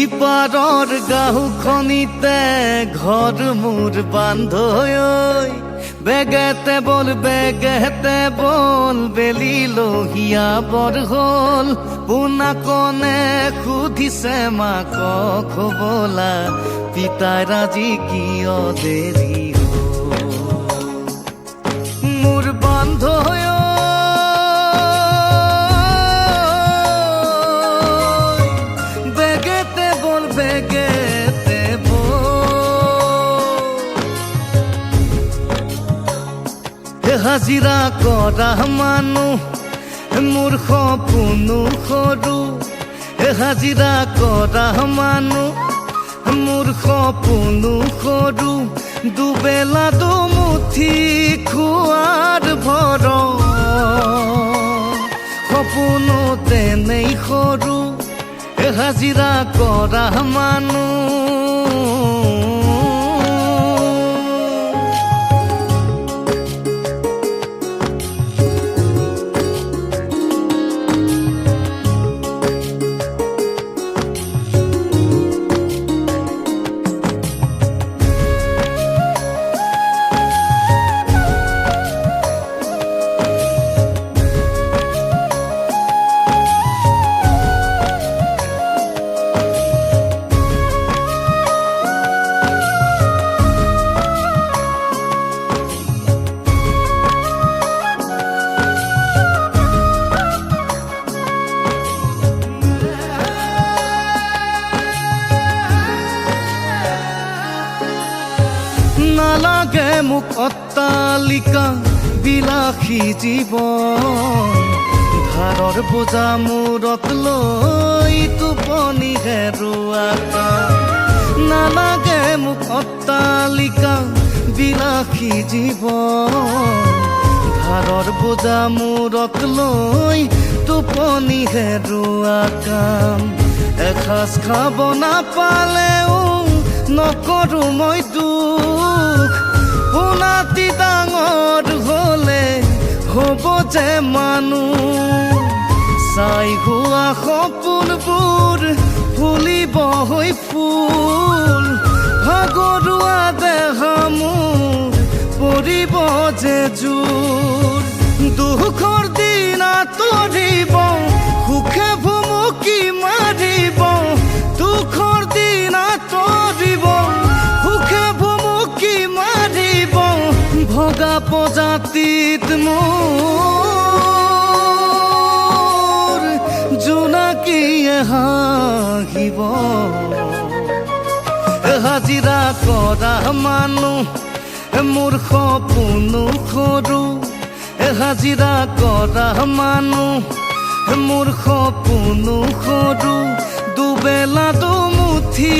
সিপাৰৰ গাঁওখনিতে ঘৰ মোৰ বান্ধৈ বেগেতে বল বেলি লহিয়া বৰ হ'ল পোনা কনে সুধিছে মাকক বলা পিতাৰ আজি কিয় দেৰি হ'ল মোৰ বান্ধৈ হাজিৰা কৰা মানুহ মোৰ সপোনো সৰু হাজিৰা কৰা মানুহ মোৰ সপোনো সৰু দুবেলা দুমুঠি খোৱাৰ ভৰ সপোনো তেনেই সৰু হাজিৰা কৰা মানুহ নালাগে মোক অট্টালিকা বিলাসী জীৱন ধাৰৰ বোজা মূৰত লৈ টোপনি হেৰুৱা নালাগে মোক অট্টালিকা বিলাসী জীৱন ধাৰৰ বোজা মূৰত লৈ টোপনি হেৰুৱা কাম এসাঁজ খাব নাপালেও নকৰো মই দুখ পোনাতি ডাঙৰ হলে হ'ব যে মানুহ চাই হোৱা সপোনবোৰ ফুলিব হৈ ফুল ভাগৰুৱা দেহা মোৰ পৰিব যে জোৰ দুখৰ দিন আঁতৰিব সুখে ভুমুকি মাৰিব দুখৰ দিন আঁতৰিব সুখে ভুমুকি মাৰিব ভগা প্ৰজাতিত মোৰ জোনাকীয়ে হাঁহিব হাজিৰা কৰা মানুহ মোৰ সপোনো সৰু হাজিৰা কৰা মানুহ মোৰ সপোনো সৰু দুবেলা দুমুঠি